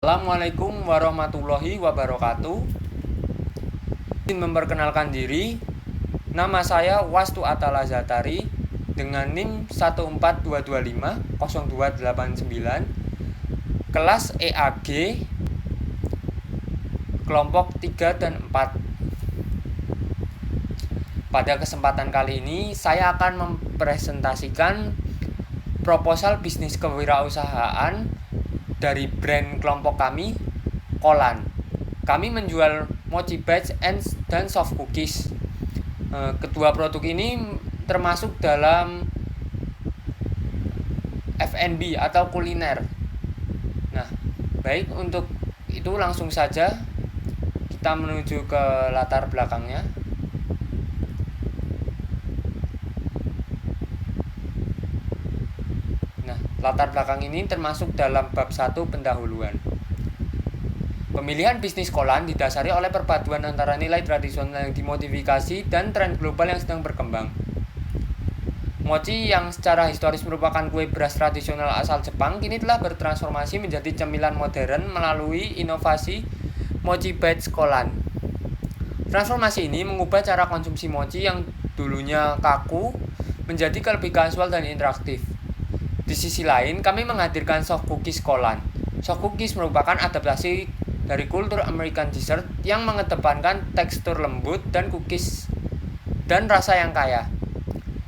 Assalamualaikum warahmatullahi wabarakatuh. Izin memperkenalkan diri. Nama saya Wastu Atala Zatari dengan NIM 142250289, kelas EAG, kelompok 3 dan 4. Pada kesempatan kali ini saya akan mempresentasikan proposal bisnis kewirausahaan dari brand kelompok kami, Kolan. Kami menjual mochi bites dan soft cookies. Kedua produk ini termasuk dalam F&B atau kuliner. Nah, baik, untuk itu langsung saja kita menuju ke latar belakangnya. Latar belakang ini termasuk dalam bab 1 pendahuluan. Pemilihan bisnis Kolan didasari oleh perpaduan antara nilai tradisional yang dimodifikasi dan tren global yang sedang berkembang. Mochi yang secara historis merupakan kue beras tradisional asal Jepang kini telah bertransformasi menjadi cemilan modern melalui inovasi Mochi Bites Kolan. Transformasi ini mengubah cara konsumsi mochi yang dulunya kaku menjadi lebih kasual dan interaktif. Di sisi lain, kami menghadirkan soft cookies Kolan. Soft cookies merupakan adaptasi dari kultur American dessert yang mengedepankan tekstur lembut dan cookies dan rasa yang kaya,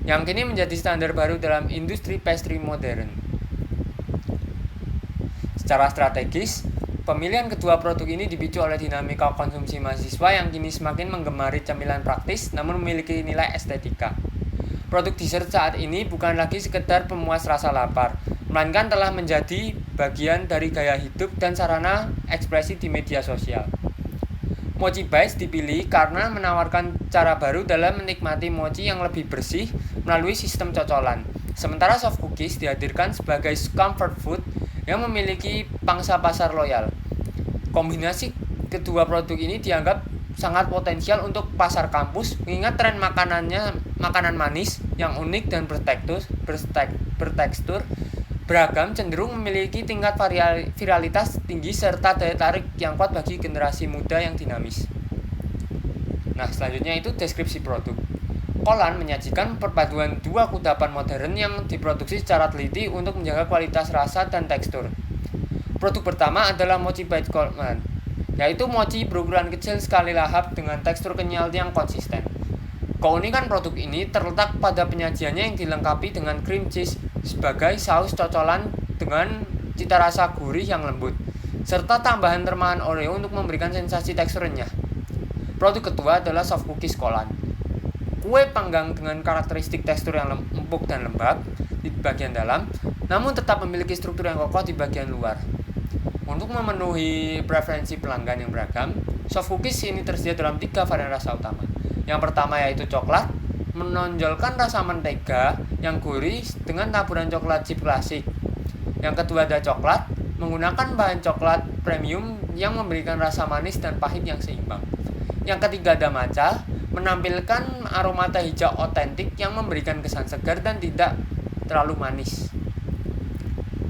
yang kini menjadi standar baru dalam industri pastry modern. Secara strategis, pemilihan kedua produk ini dipicu oleh dinamika konsumsi mahasiswa yang kini semakin menggemari cemilan praktis namun memiliki nilai estetika. Produk dessert saat ini bukan lagi sekedar pemuas rasa lapar, melainkan telah menjadi bagian dari gaya hidup dan sarana ekspresi di media sosial. Mochi Bites dipilih karena menawarkan cara baru dalam menikmati mochi yang lebih bersih melalui sistem cocolan. Sementara soft cookies dihadirkan sebagai comfort food yang memiliki pangsa pasar loyal. Kombinasi kedua produk ini dianggap sangat potensial untuk pasar kampus, mengingat tren makanan manis yang unik dan bertekstur beragam cenderung memiliki tingkat viralitas tinggi serta daya tarik yang kuat bagi generasi muda yang dinamis. Nah, selanjutnya itu deskripsi produk. Kolan menyajikan perpaduan dua kudapan modern yang diproduksi secara teliti untuk menjaga kualitas rasa dan tekstur. Produk pertama adalah Mochi Bites Kolan, yaitu mochi berukuran kecil sekali lahap dengan tekstur kenyal yang konsisten. Keunikan produk ini terletak pada penyajiannya yang dilengkapi dengan cream cheese sebagai saus cocolan dengan cita rasa gurih yang lembut, serta tambahan remahan Oreo untuk memberikan sensasi tekstur renyah. Produk kedua adalah soft cookies Kolan. Kue panggang dengan karakteristik tekstur yang empuk dan lembab di bagian dalam, namun tetap memiliki struktur yang kokoh di bagian luar. Untuk memenuhi preferensi pelanggan yang beragam, soft cookies ini tersedia dalam 3 varian rasa utama. Yang pertama yaitu coklat, menonjolkan rasa mentega yang gurih dengan taburan coklat chip klasik. Yang kedua ada coklat, menggunakan bahan coklat premium yang memberikan rasa manis dan pahit yang seimbang. Yang ketiga ada matcha, menampilkan aroma teh hijau otentik yang memberikan kesan segar dan tidak terlalu manis.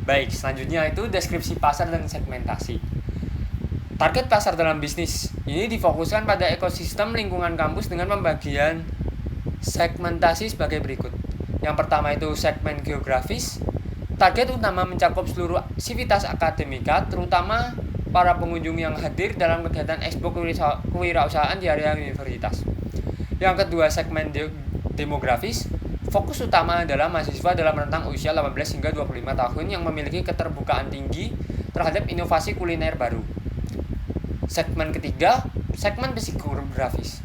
Baik, selanjutnya itu deskripsi pasar dan segmentasi. Target pasar dalam bisnis ini difokuskan pada ekosistem lingkungan kampus dengan pembagian segmentasi sebagai berikut. Yang pertama itu segmen geografis. Target utama mencakup seluruh sivitas akademika, terutama para pengunjung yang hadir dalam kegiatan Expo Kewirausahaan di area universitas. Yang kedua, segmen demografis. Fokus utama adalah mahasiswa dalam rentang usia 18 hingga 25 tahun yang memiliki keterbukaan tinggi terhadap inovasi kuliner baru. Segmen ketiga, segmen psikografis.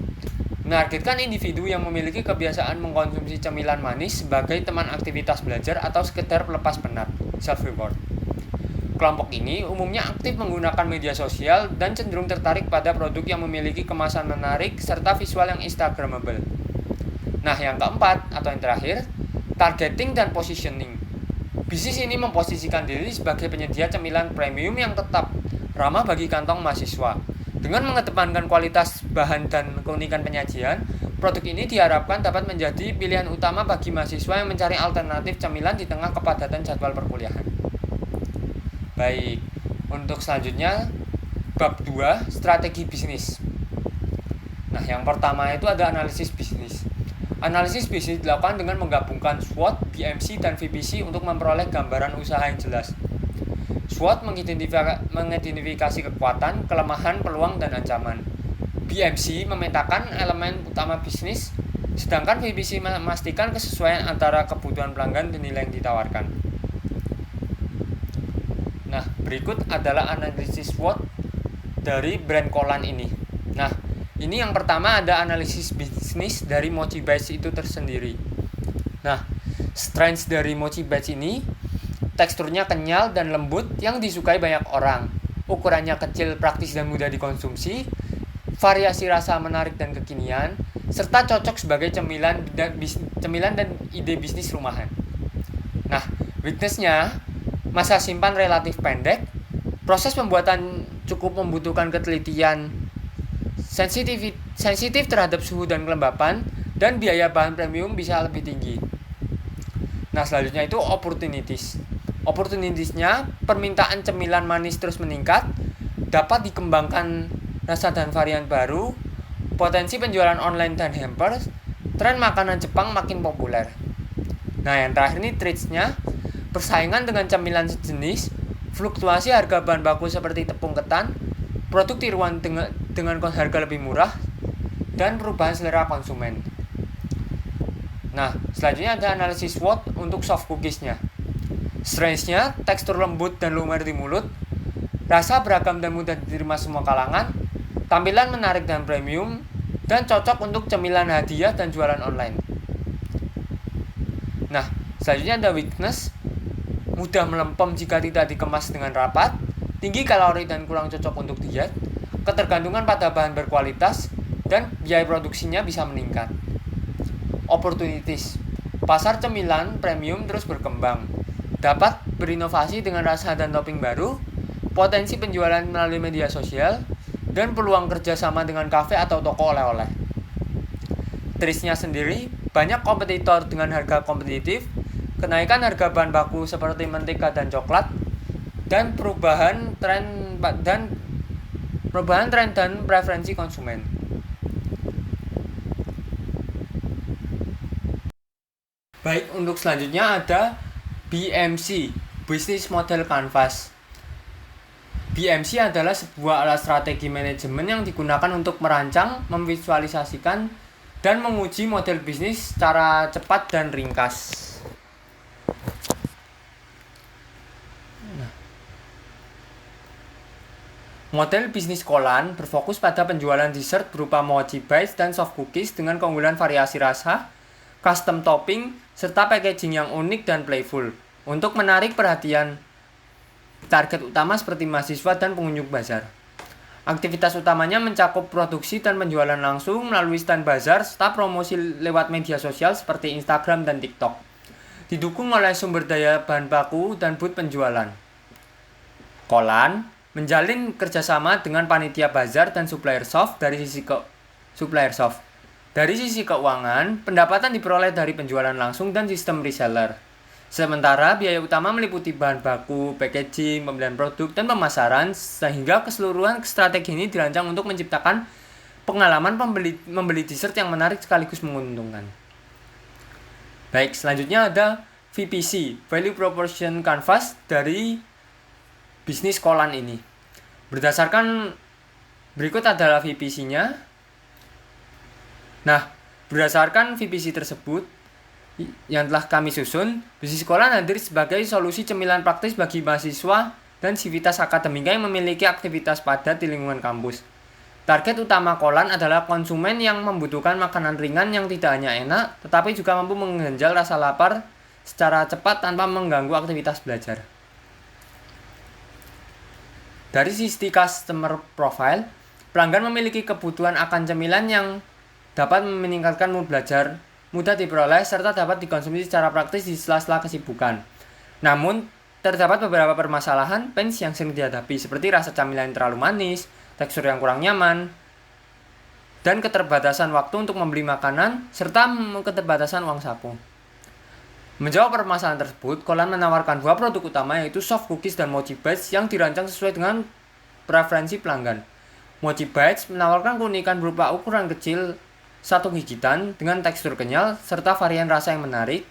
Menargetkan individu yang memiliki kebiasaan mengkonsumsi cemilan manis sebagai teman aktivitas belajar atau sekedar pelepas penat, self-reward. Kelompok ini umumnya aktif menggunakan media sosial dan cenderung tertarik pada produk yang memiliki kemasan menarik serta visual yang instagramable. Nah, yang keempat atau yang terakhir, targeting dan positioning. Bisnis ini memposisikan diri sebagai penyedia cemilan premium yang tetap ramah bagi kantong mahasiswa. Dengan mengedepankan kualitas bahan dan keunikan penyajian, produk ini diharapkan dapat menjadi pilihan utama bagi mahasiswa yang mencari alternatif cemilan di tengah kepadatan jadwal perkuliahan. Baik, Untuk selanjutnya, bab 2, strategi bisnis. Nah, yang pertama itu ada analisis bisnis. Analisis bisnis dilakukan dengan menggabungkan SWOT, BMC, dan VPC untuk memperoleh gambaran usaha yang jelas. SWOT mengidentifikasi kekuatan, kelemahan, peluang, dan ancaman. BMC memetakan elemen utama bisnis, sedangkan VPC memastikan kesesuaian antara kebutuhan pelanggan dan nilai yang ditawarkan. Nah, berikut adalah analisis SWOT dari brand Kolan ini. Nah, ini yang pertama ada analisis bisnis dari Mochi Bites itu tersendiri. Nah, strengths dari Mochi Bites ini, teksturnya kenyal dan lembut yang disukai banyak orang. Ukurannya kecil, praktis dan mudah dikonsumsi. Variasi rasa menarik dan kekinian, serta cocok sebagai cemilan dan ide bisnis rumahan. Nah, weakness-nya, masa simpan relatif pendek, proses pembuatan cukup membutuhkan ketelitian, sensitif terhadap suhu dan kelembapan, dan biaya bahan premium bisa lebih tinggi. Nah, selanjutnya itu opportunities. Opportunities-nya, permintaan cemilan manis terus meningkat, dapat dikembangkan rasa dan varian baru, potensi penjualan online dan hampers, tren makanan Jepang makin populer. Nah, yang terakhir ini traits-nya, persaingan dengan cemilan sejenis, fluktuasi harga bahan baku seperti tepung ketan, produk tiruan dengan harga lebih murah, dan perubahan selera konsumen. Nah, selanjutnya ada analisis SWOT untuk soft cookies-nya. Strengths-nya, tekstur lembut dan lumer di mulut, rasa beragam dan mudah diterima semua kalangan, tampilan menarik dan premium, dan cocok untuk cemilan hadiah dan jualan online. Nah, selanjutnya ada weakness, mudah melempem jika tidak dikemas dengan rapat, tinggi kalori dan kurang cocok untuk diet, ketergantungan pada bahan berkualitas, dan biaya produksinya bisa meningkat. Opportunities, pasar cemilan premium terus berkembang, dapat berinovasi dengan rasa dan topping baru, potensi penjualan melalui media sosial, dan peluang kerjasama dengan kafe atau toko oleh-oleh. Traits-nya sendiri, banyak kompetitor dengan harga kompetitif, kenaikan harga bahan baku seperti mentega dan coklat, dan perubahan tren dan preferensi konsumen. Baik, untuk selanjutnya ada BMC, Business Model Canvas. BMC adalah sebuah alat strategi manajemen yang digunakan untuk merancang, memvisualisasikan, dan menguji model bisnis secara cepat dan ringkas. Model bisnis Kolan berfokus pada penjualan dessert berupa Mochi Bites dan soft cookies dengan keunggulan variasi rasa, custom topping, serta packaging yang unik dan playful untuk menarik perhatian target utama seperti mahasiswa dan pengunjung bazar. Aktivitas utamanya mencakup produksi dan penjualan langsung melalui stand bazar serta promosi lewat media sosial seperti Instagram dan TikTok. Didukung oleh sumber daya bahan baku dan booth penjualan. Kolan menjalin kerjasama dengan panitia bazar dan supplier soft dari sisi keuangan, pendapatan diperoleh dari penjualan langsung dan sistem reseller. Sementara biaya utama meliputi bahan baku, packaging, pembelian produk, dan pemasaran, sehingga keseluruhan strategi ini dirancang untuk menciptakan pengalaman membeli dessert yang menarik sekaligus menguntungkan. Baik, selanjutnya ada VPC, Value Proposition Canvas dari bisnis Kolan ini. Berdasarkan berikut adalah VPC-nya. Nah, berdasarkan VPC tersebut yang telah kami susun, bisnis Kolan hadir sebagai solusi cemilan praktis bagi mahasiswa dan sivitas akademika yang memiliki aktivitas padat di lingkungan kampus. Target utama Kolan adalah konsumen yang membutuhkan makanan ringan yang tidak hanya enak, tetapi juga mampu mengganjal rasa lapar secara cepat tanpa mengganggu aktivitas belajar. Dari sisi customer profile, pelanggan memiliki kebutuhan akan cemilan yang dapat meningkatkan mood belajar, mudah diperoleh, serta dapat dikonsumsi secara praktis di sela-sela kesibukan. Namun, terdapat beberapa permasalahan pains yang sering dihadapi, seperti rasa camilan yang terlalu manis, tekstur yang kurang nyaman, dan keterbatasan waktu untuk membeli makanan, serta keterbatasan uang saku. Menjawab permasalahan tersebut, Kolan menawarkan dua produk utama yaitu soft cookies dan mochi bites yang dirancang sesuai dengan preferensi pelanggan. Mochi bites menawarkan keunikan berupa ukuran kecil satu gigitan dengan tekstur kenyal serta varian rasa yang menarik.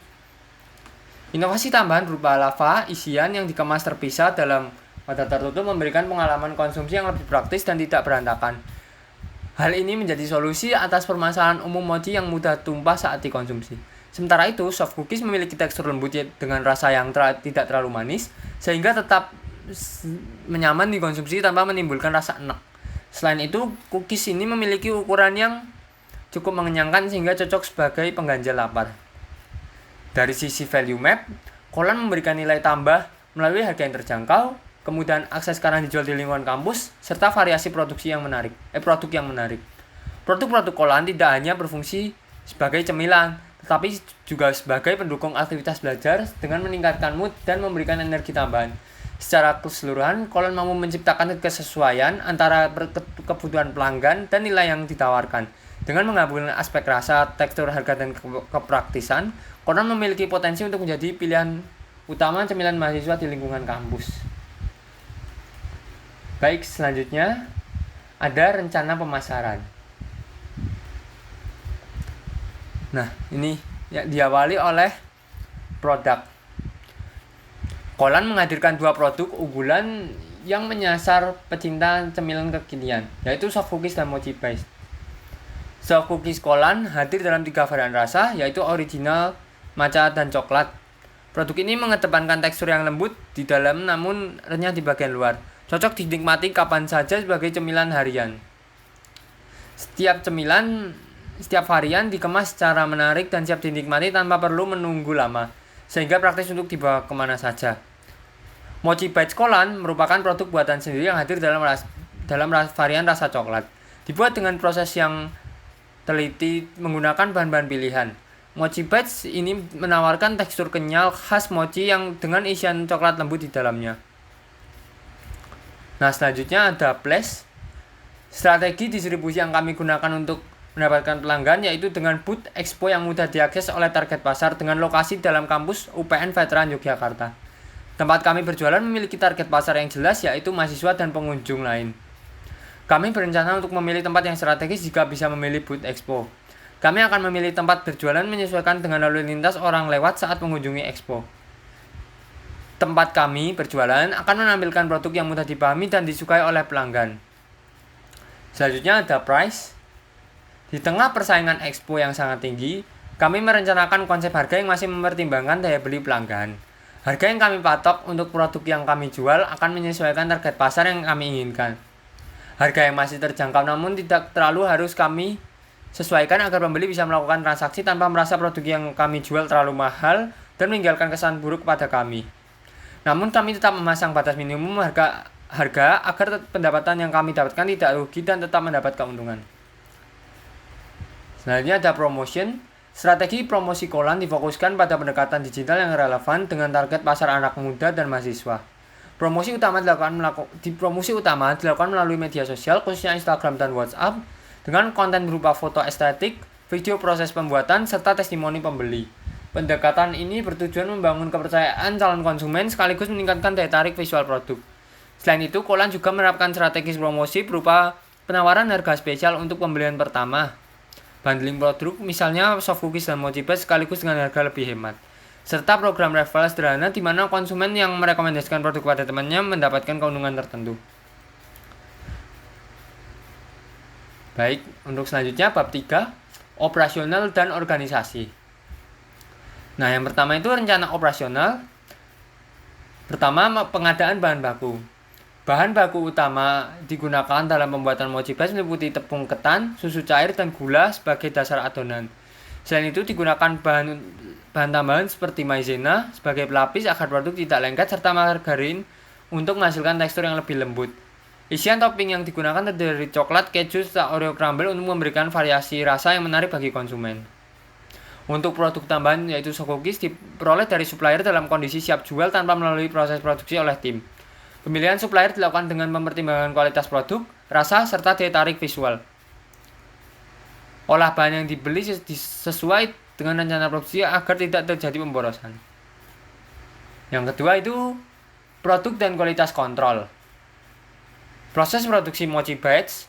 Inovasi tambahan berupa lava isian yang dikemas terpisah dalam wadah tertutup memberikan pengalaman konsumsi yang lebih praktis dan tidak berantakan. Hal ini menjadi solusi atas permasalahan umum mochi yang mudah tumpah saat dikonsumsi. Sementara itu, soft cookies memiliki tekstur lembut dengan rasa yang tidak terlalu manis, sehingga tetap nyaman dikonsumsi tanpa menimbulkan rasa enak. Selain itu, cookies ini memiliki ukuran yang cukup mengenyangkan sehingga cocok sebagai pengganjal lapar. Dari sisi value map, Kolan memberikan nilai tambah melalui harga yang terjangkau, kemudian akses karena dijual di lingkungan kampus, serta variasi produk yang menarik. Produk-produk Kolan tidak hanya berfungsi sebagai cemilan, tetapi juga sebagai pendukung aktivitas belajar dengan meningkatkan mood dan memberikan energi tambahan. Secara keseluruhan, Kolan mampu menciptakan kesesuaian antara kebutuhan pelanggan dan nilai yang ditawarkan. Dengan menggabungkan aspek rasa, tekstur, harga, dan kepraktisan, Kolan memiliki potensi untuk menjadi pilihan utama cemilan mahasiswa di lingkungan kampus. Baik, selanjutnya ada rencana pemasaran. Nah, ini ya, diawali oleh produk. Kolan menghadirkan dua produk unggulan yang menyasar pecinta cemilan kekinian, yaitu soft cookies dan mochi bites. Soft cookies Kolan hadir dalam 3 varian rasa, yaitu original, matcha, dan coklat. Produk ini mengedepankan tekstur yang lembut di dalam namun renyah di bagian luar. Cocok dinikmati kapan saja sebagai cemilan harian. Setiap varian dikemas secara menarik dan siap dinikmati tanpa perlu menunggu lama, sehingga praktis untuk dibawa kemana saja. Mochi bites Kolan merupakan produk buatan sendiri yang hadir dalam varian rasa coklat. Dibuat dengan proses yang teliti menggunakan bahan-bahan pilihan. Mochi bites ini menawarkan tekstur kenyal khas mochi yang dengan isian coklat lembut di dalamnya. Nah, selanjutnya ada Flash. Strategi distribusi yang kami gunakan untuk mendapatkan pelanggan yaitu dengan booth expo yang mudah diakses oleh target pasar dengan lokasi dalam kampus UPN Veteran Yogyakarta. Tempat kami berjualan memiliki target pasar yang jelas yaitu mahasiswa dan pengunjung lain. Kami berencana untuk memilih tempat yang strategis jika bisa memilih booth expo. Kami akan memilih tempat berjualan menyesuaikan dengan lalu lintas orang lewat saat mengunjungi expo. Tempat kami berjualan akan menampilkan produk yang mudah dipahami dan disukai oleh pelanggan. Selanjutnya ada price. Di tengah persaingan expo yang sangat tinggi, kami merencanakan konsep harga yang masih mempertimbangkan daya beli pelanggan. Harga yang kami patok untuk produk yang kami jual akan menyesuaikan target pasar yang kami inginkan. Harga yang masih terjangkau namun tidak terlalu harus kami sesuaikan agar pembeli bisa melakukan transaksi tanpa merasa produk yang kami jual terlalu mahal dan meninggalkan kesan buruk pada kami. Namun kami tetap memasang batas minimum harga agar pendapatan yang kami dapatkan tidak rugi dan tetap mendapat keuntungan. Selanjutnya ada promotion. Strategi promosi Kolan difokuskan pada pendekatan digital yang relevan dengan target pasar anak muda dan mahasiswa. Promosi utama dilakukan melalui media sosial, khususnya Instagram dan WhatsApp, dengan konten berupa foto estetik, video proses pembuatan, serta testimoni pembeli. Pendekatan ini bertujuan membangun kepercayaan calon konsumen sekaligus meningkatkan daya tarik visual produk. Selain itu, Kolan juga menerapkan strategi promosi berupa penawaran harga spesial untuk pembelian pertama, bundling produk misalnya soft cookies dan mochi bites sekaligus dengan harga lebih hemat, serta program referral sederhana di mana konsumen yang merekomendasikan produk pada temannya mendapatkan keuntungan tertentu. Baik, untuk selanjutnya bab 3, operasional dan organisasi. Nah, yang pertama itu rencana operasional. Pertama, pengadaan bahan baku. Bahan baku utama digunakan dalam pembuatan mochi bites meliputi tepung ketan, susu cair, dan gula sebagai dasar adonan. Selain itu digunakan bahan tambahan seperti maizena sebagai pelapis agar produk tidak lengket serta margarin untuk menghasilkan tekstur yang lebih lembut. Isian topping yang digunakan terdiri dari coklat, keju, serta Oreo crumble untuk memberikan variasi rasa yang menarik bagi konsumen. Untuk produk tambahan yaitu soft cookies diperoleh dari supplier dalam kondisi siap jual tanpa melalui proses produksi oleh tim. Pemilihan supplier dilakukan dengan mempertimbangkan kualitas produk, rasa, serta daya tarik visual. Olah bahan yang dibeli sesuai dengan rencana produksi agar tidak terjadi pemborosan. Yang kedua itu produk dan kualitas kontrol. Proses produksi mochi batch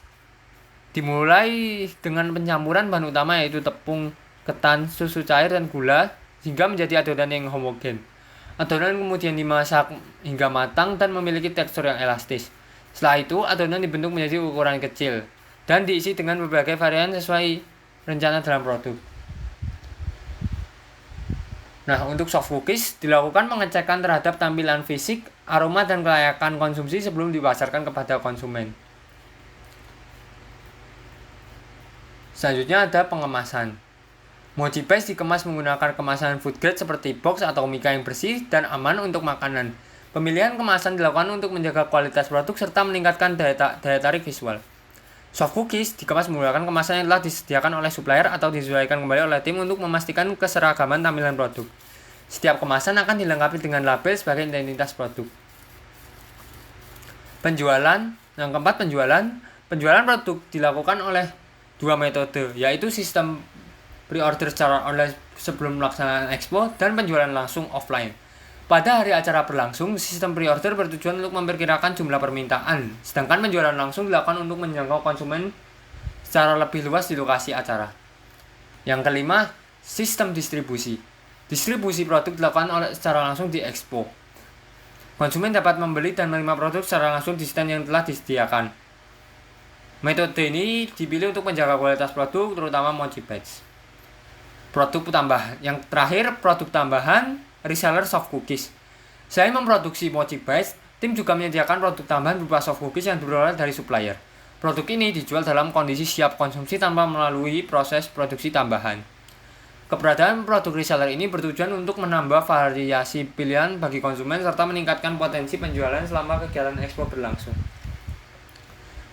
dimulai dengan pencampuran bahan utama yaitu tepung, ketan, susu cair, dan gula hingga menjadi adonan yang homogen. Adonan kemudian dimasak hingga matang dan memiliki tekstur yang elastis. Setelah itu, adonan dibentuk menjadi ukuran kecil dan diisi dengan berbagai varian sesuai rencana dalam produk. Nah, untuk soft cookies dilakukan pengecekan terhadap tampilan fisik, aroma, dan kelayakan konsumsi sebelum dipasarkan kepada konsumen. Selanjutnya ada pengemasan. Mochi batch dikemas menggunakan kemasan food grade seperti box atau mika yang bersih dan aman untuk makanan. Pemilihan kemasan dilakukan untuk menjaga kualitas produk serta meningkatkan daya tarik visual. Soft cookies dikemas menggunakan kemasan yang telah disediakan oleh supplier atau disesuaikan kembali oleh tim untuk memastikan keseragaman tampilan produk. Setiap kemasan akan dilengkapi dengan label sebagai identitas produk. Penjualan. Yang keempat, penjualan. Penjualan produk dilakukan oleh dua metode, yaitu sistem pre-order secara online sebelum pelaksanaan expo dan penjualan langsung offline. Pada hari acara berlangsung, sistem pre-order bertujuan untuk memperkirakan jumlah permintaan, sedangkan penjualan langsung dilakukan untuk menjangkau konsumen secara lebih luas di lokasi acara. Yang kelima, sistem distribusi. Distribusi produk dilakukan secara langsung di expo. Konsumen dapat membeli dan menerima produk secara langsung di stand yang telah disediakan. Metode ini dipilih untuk menjaga kualitas produk, terutama mochi batch. Produk tambahan. Yang terakhir, produk tambahan reseller soft cookies. Selain memproduksi mochi batch, tim juga menyediakan produk tambahan berupa soft cookies yang diperoleh dari supplier. Produk ini dijual dalam kondisi siap konsumsi tanpa melalui proses produksi tambahan. Keberadaan produk reseller ini bertujuan untuk menambah variasi pilihan bagi konsumen serta meningkatkan potensi penjualan selama kegiatan expo berlangsung.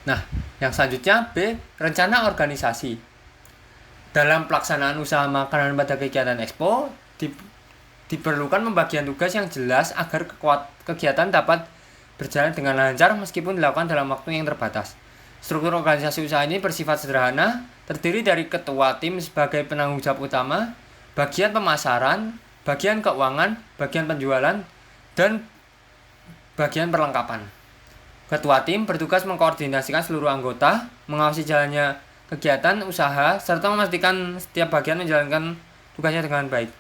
Nah, yang selanjutnya B. Rencana organisasi. Dalam pelaksanaan usaha makanan pada kegiatan expo, diperlukan pembagian tugas yang jelas agar kegiatan dapat berjalan dengan lancar meskipun dilakukan dalam waktu yang terbatas. Struktur organisasi usaha ini bersifat sederhana, terdiri dari ketua tim sebagai penanggung jawab utama, bagian pemasaran, bagian keuangan, bagian penjualan, dan bagian perlengkapan. Ketua tim bertugas mengkoordinasikan seluruh anggota, mengawasi jalannya kegiatan usaha, serta memastikan setiap bagian menjalankan tugasnya dengan baik.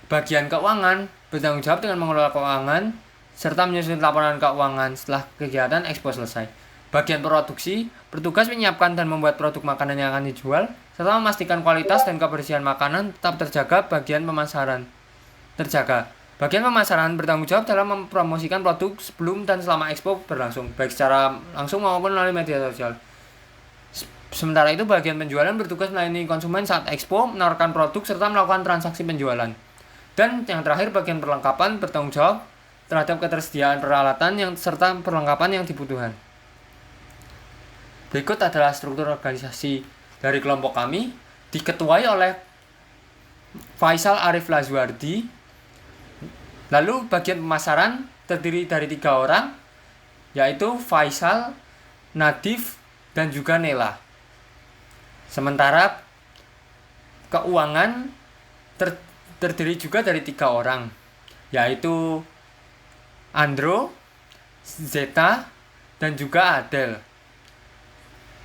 Bagian keuangan bertanggung jawab dengan mengelola keuangan serta menyusun laporan keuangan setelah kegiatan expo selesai. Bagian produksi bertugas menyiapkan dan membuat produk makanan yang akan dijual serta memastikan kualitas dan kebersihan makanan tetap terjaga. Bagian pemasaran bertanggung jawab dalam mempromosikan produk sebelum dan selama expo berlangsung, baik secara langsung maupun melalui media sosial. Sementara itu, bagian penjualan bertugas melayani konsumen saat expo, menawarkan produk serta melakukan transaksi penjualan. Dan yang terakhir, bagian perlengkapan bertanggung jawab terhadap ketersediaan peralatan serta perlengkapan yang dibutuhkan. Berikut adalah struktur organisasi dari kelompok kami, diketuai oleh Faisal Arif Lazwardi. Lalu bagian pemasaran terdiri dari 3 orang, yaitu Faisal, Nadif, dan juga Nela. Sementara keuangan terdiri juga dari 3 orang, yaitu Andro, Zeta, dan juga Adel.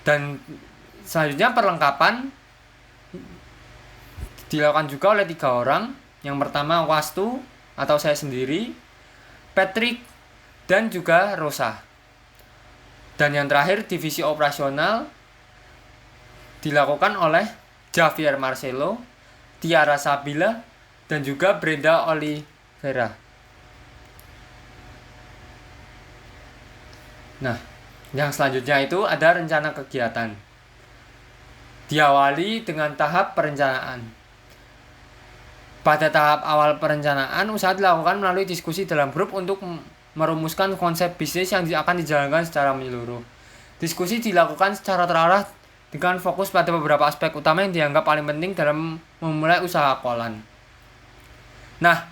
Dan selanjutnya perlengkapan dilakukan juga oleh 3 orang. Yang pertama Wastu atau saya sendiri, Patrick, dan juga Rosa. Dan yang terakhir divisi operasional dilakukan oleh Javier Marcelo, Tiara Sabila, dan juga Brenda Oliveira. Nah, yang selanjutnya itu ada rencana kegiatan. Diawali dengan tahap perencanaan. Pada tahap awal perencanaan, usaha dilakukan melalui diskusi dalam grup untuk merumuskan konsep bisnis yang akan dijalankan secara menyeluruh. Diskusi dilakukan secara terarah dengan fokus pada beberapa aspek utama yang dianggap paling penting dalam memulai usaha kolan. Nah,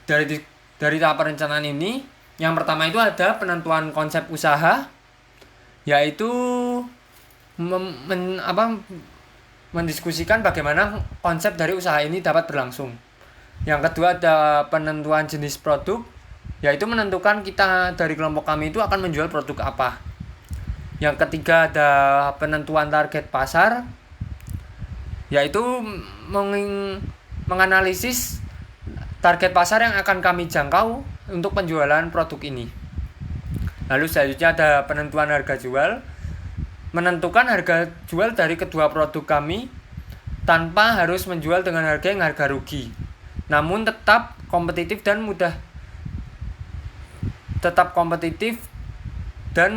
dari tahap perencanaan ini, yang pertama itu ada penentuan konsep mendiskusikan bagaimana konsep dari usaha ini dapat berlangsung. Yang kedua ada penentuan jenis produk, yaitu menentukan kita dari kelompok kami itu akan menjual produk apa. Yang ketiga ada penentuan target pasar, yaitu menganalisis target pasar yang akan kami jangkau untuk penjualan produk ini. Lalu selanjutnya ada penentuan harga jual, menentukan harga jual dari kedua produk kami tanpa harus menjual dengan harga yang harga rugi, namun tetap kompetitif dan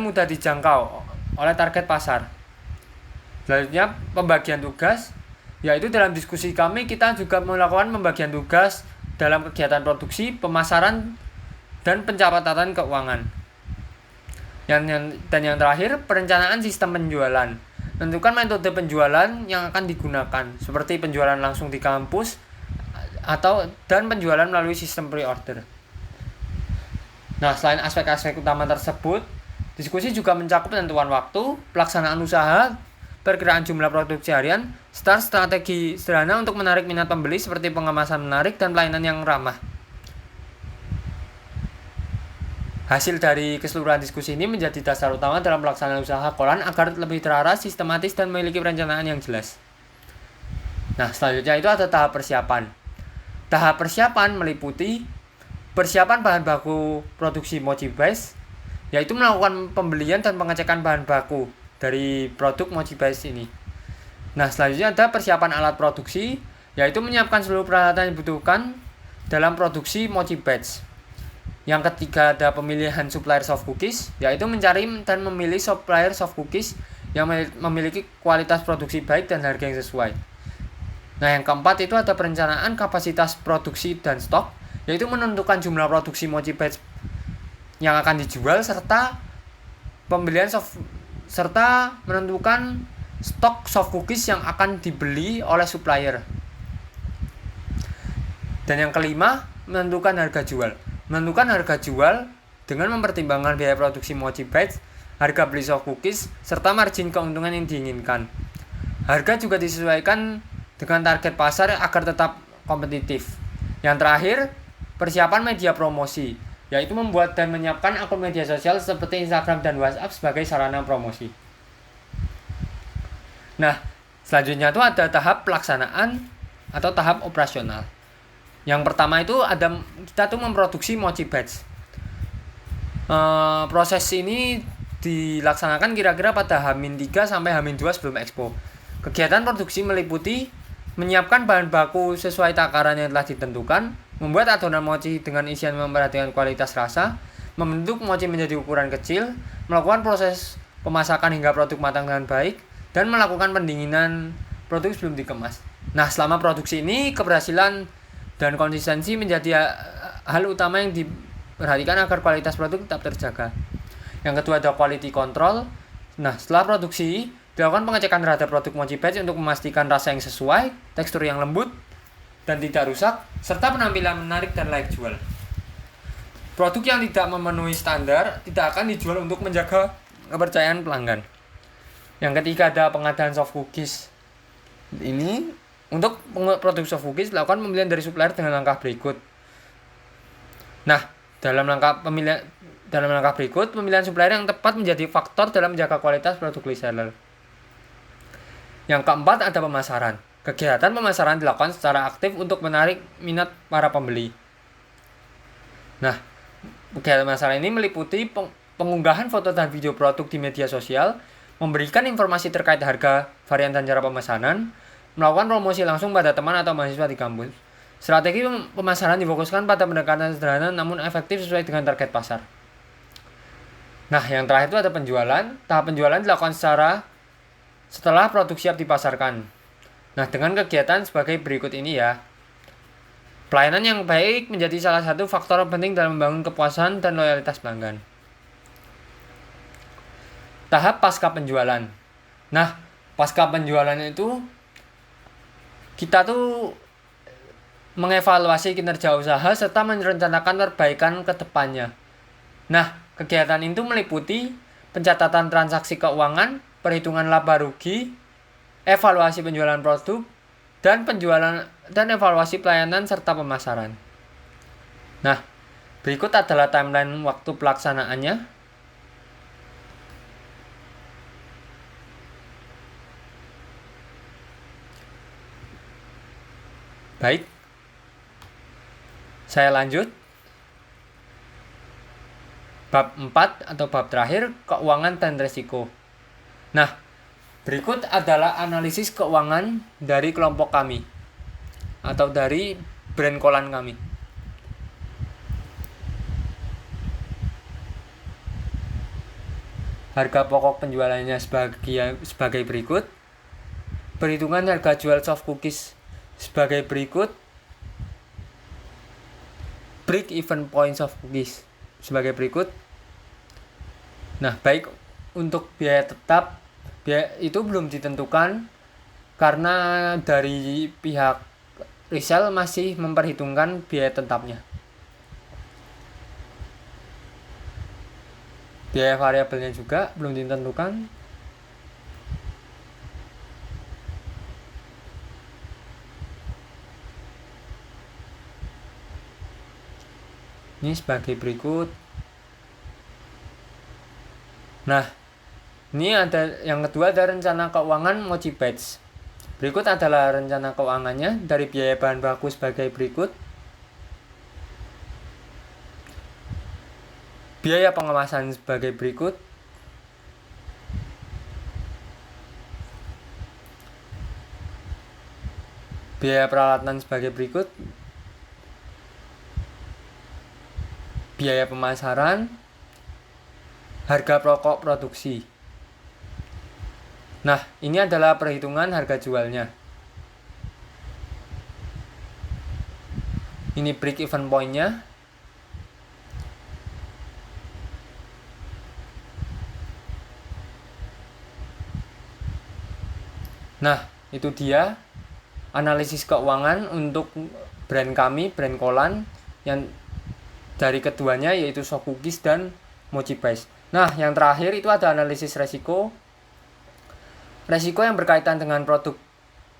mudah dijangkau oleh target pasar. Selanjutnya pembagian tugas, yaitu dalam diskusi kami kita juga melakukan pembagian tugas dalam kegiatan produksi, pemasaran, dan pencatatan keuangan. Dan yang terakhir, perencanaan sistem penjualan. Tentukan metode penjualan yang akan digunakan, seperti penjualan langsung di kampus dan penjualan melalui sistem pre-order. Nah, selain aspek-aspek utama tersebut, diskusi juga mencakup penentuan waktu, pelaksanaan usaha, perkiraan jumlah produksi harian, serta strategi sederhana untuk menarik minat pembeli seperti pengemasan menarik dan pelayanan yang ramah. Hasil dari keseluruhan diskusi ini menjadi dasar utama dalam pelaksanaan usaha koran agar lebih terarah, sistematis, dan memiliki perencanaan yang jelas. Nah, selanjutnya itu ada tahap persiapan. Tahap persiapan meliputi persiapan bahan baku produksi mochi base, yaitu melakukan pembelian dan pengecekan bahan baku dari produk mochi base ini. Nah, selanjutnya ada persiapan alat produksi, yaitu menyiapkan seluruh peralatan yang dibutuhkan dalam produksi mochi batch. Yang ketiga ada pemilihan supplier soft cookies, yaitu mencari dan memilih supplier soft cookies yang memiliki kualitas produksi baik dan harga yang sesuai. Nah, yang keempat itu ada perencanaan kapasitas produksi dan stok, yaitu menentukan jumlah produksi mochi batch yang akan dijual serta menentukan stok soft cookies yang akan dibeli oleh supplier. Dan yang kelima, menentukan harga jual. Menentukan harga jual dengan mempertimbangkan biaya produksi mochi batch, harga beli soft cookies, serta margin keuntungan yang diinginkan. Harga juga disesuaikan dengan target pasar agar tetap kompetitif. Yang terakhir, persiapan media promosi, yaitu membuat dan menyiapkan akun media sosial seperti Instagram dan WhatsApp sebagai sarana promosi. Nah, selanjutnya itu ada tahap pelaksanaan atau tahap operasional. Yang pertama itu ada kita tuh memproduksi mochi batch. Proses ini dilaksanakan kira-kira pada H-3 sampai H-2 sebelum expo. Kegiatan produksi meliputi menyiapkan bahan baku sesuai takaran yang telah ditentukan, membuat adonan mochi dengan isian memperhatikan kualitas rasa, membentuk mochi menjadi ukuran kecil, melakukan proses pemasakan hingga produk matang dengan baik, dan melakukan pendinginan produk sebelum dikemas. Nah, selama produksi ini keberhasilan dan konsistensi menjadi hal utama yang diperhatikan agar kualitas produk tetap terjaga. Yang kedua ada quality control. Nah, setelah produksi dilakukan pengecekan terhadap produk mochi batch untuk memastikan rasa yang sesuai, tekstur yang lembut dan tidak rusak, serta penampilan menarik dan layak jual. Produk yang tidak memenuhi standar tidak akan dijual untuk menjaga kepercayaan pelanggan. Yang ketiga ada pengadaan soft cookies. Ini untuk produk soft cookies lakukan pemilihan dari supplier dengan langkah berikut. Nah, dalam langkah berikut, pemilihan supplier yang tepat menjadi faktor dalam menjaga kualitas produk reseller. Yang keempat ada pemasaran. Kegiatan pemasaran dilakukan secara aktif untuk menarik minat para pembeli. Nah, kegiatan pemasaran ini meliputi pengunggahan foto dan video produk di media sosial, memberikan informasi terkait harga, varian dan cara pemesanan, melakukan promosi langsung pada teman atau mahasiswa di kampus. Strategi pemasaran difokuskan pada pendekatan sederhana namun efektif sesuai dengan target pasar. Nah, yang terakhir itu ada penjualan. Tahap penjualan dilakukan setelah produk siap dipasarkan. Nah, dengan kegiatan sebagai berikut ini ya. Pelayanan yang baik menjadi salah satu faktor penting dalam membangun kepuasan dan loyalitas pelanggan. Tahap pasca penjualan. Nah, pasca penjualan itu kita tuh mengevaluasi kinerja usaha serta merencanakan perbaikan ke depannya. Nah, kegiatan itu meliputi pencatatan transaksi keuangan, perhitungan laba rugi, evaluasi penjualan produk, dan evaluasi pelayanan serta pemasaran. Nah, berikut adalah timeline waktu pelaksanaannya. Baik, saya lanjut. Bab 4 atau bab terakhir, keuangan dan risiko. Nah, berikut adalah analisis keuangan dari kelompok kami atau dari brand kolan kami. Harga pokok penjualannya sebagai berikut. Perhitungan harga jual soft cookies sebagai berikut. Break even points of cookies sebagai berikut. Nah, baik untuk biaya tetap, biaya itu belum ditentukan karena dari pihak resell masih memperhitungkan biaya tetapnya. Biaya variabelnya juga belum ditentukan. Ini sebagai berikut. Nah, ini ada yang kedua, ada rencana keuangan Mochi Batch. Berikut adalah rencana keuangannya dari biaya bahan baku sebagai berikut. Biaya pengemasan sebagai berikut. Biaya peralatan sebagai berikut. Biaya pemasaran, harga pokok produksi. Nah, ini adalah perhitungan harga jualnya. Ini break even point-nya. Nah, itu dia analisis keuangan untuk brand kami, brand kolan, yang dari keduanya yaitu soft cookies dan Mochi Batch. Nah, yang terakhir itu ada analisis resiko. Resiko yang berkaitan dengan produk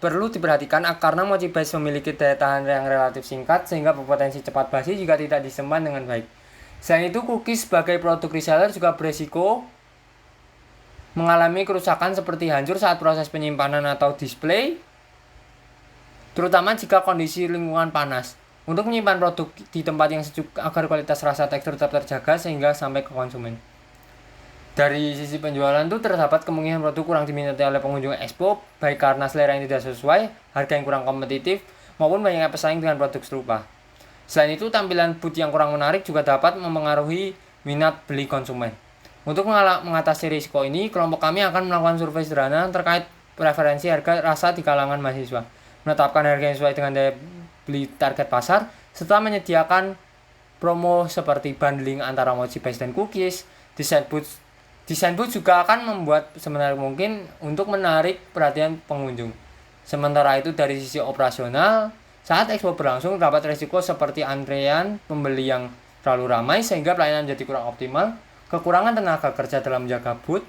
perlu diperhatikan karena Mochi Batch memiliki daya tahan yang relatif singkat sehingga berpotensi cepat basi jika tidak disimpan dengan baik. Selain itu, cookies sebagai produk reseller juga beresiko mengalami kerusakan seperti hancur saat proses penyimpanan atau display, terutama jika kondisi lingkungan panas. Untuk menyimpan produk di tempat yang sejuk agar kualitas rasa tekstur tetap terjaga sehingga sampai ke konsumen. Dari sisi penjualan itu terdapat kemungkinan produk kurang diminati oleh pengunjung expo, baik karena selera yang tidak sesuai, harga yang kurang kompetitif, maupun banyaknya pesaing dengan produk serupa. Selain itu, tampilan booth yang kurang menarik juga dapat mempengaruhi minat beli konsumen. Untuk mengatasi risiko ini, kelompok kami akan melakukan survei sederhana terkait preferensi harga rasa di kalangan mahasiswa, menetapkan harga yang sesuai dengan daya beli target pasar, serta menyediakan promo seperti bundling antara Mochi Batch dan cookies. Desain booth juga akan membuat semenarik mungkin untuk menarik perhatian pengunjung. Sementara itu dari sisi operasional, saat expo berlangsung terdapat risiko seperti antrean pembeli yang terlalu ramai sehingga pelayanan menjadi kurang optimal, kekurangan tenaga kerja dalam menjaga booth,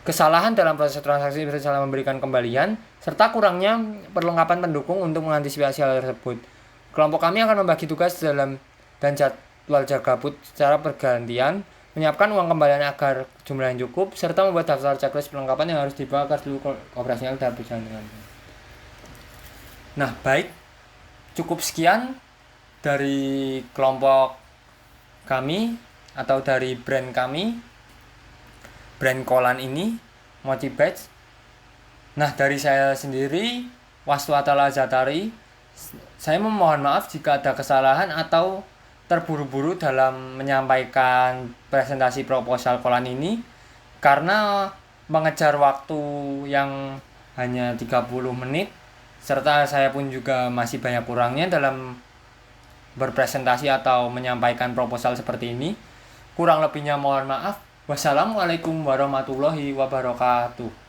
kesalahan dalam proses transaksi misalnya memberikan kembalian, serta kurangnya perlengkapan pendukung untuk mengantisipasi hal tersebut. Kelompok kami akan membagi tugas dan jadwal jaga booth secara bergantian, menyiapkan uang kembalian agar jumlahnya cukup, serta membuat daftar checklist perlengkapan yang harus dibawa agar seluruh operasional dapat berjalan dengan baik. Nah, baik, cukup sekian dari kelompok kami atau dari brand kami. Brand kolan ini, Mochi Batch. Nah, dari saya sendiri, Waswatala Zatari, saya memohon maaf jika ada kesalahan atau terburu-buru dalam menyampaikan presentasi proposal kolan ini, karena mengejar waktu yang hanya 30 menit, serta saya pun juga masih banyak kurangnya dalam berpresentasi atau menyampaikan proposal seperti ini. Kurang lebihnya mohon maaf. Wassalamualaikum warahmatullahi wabarakatuh.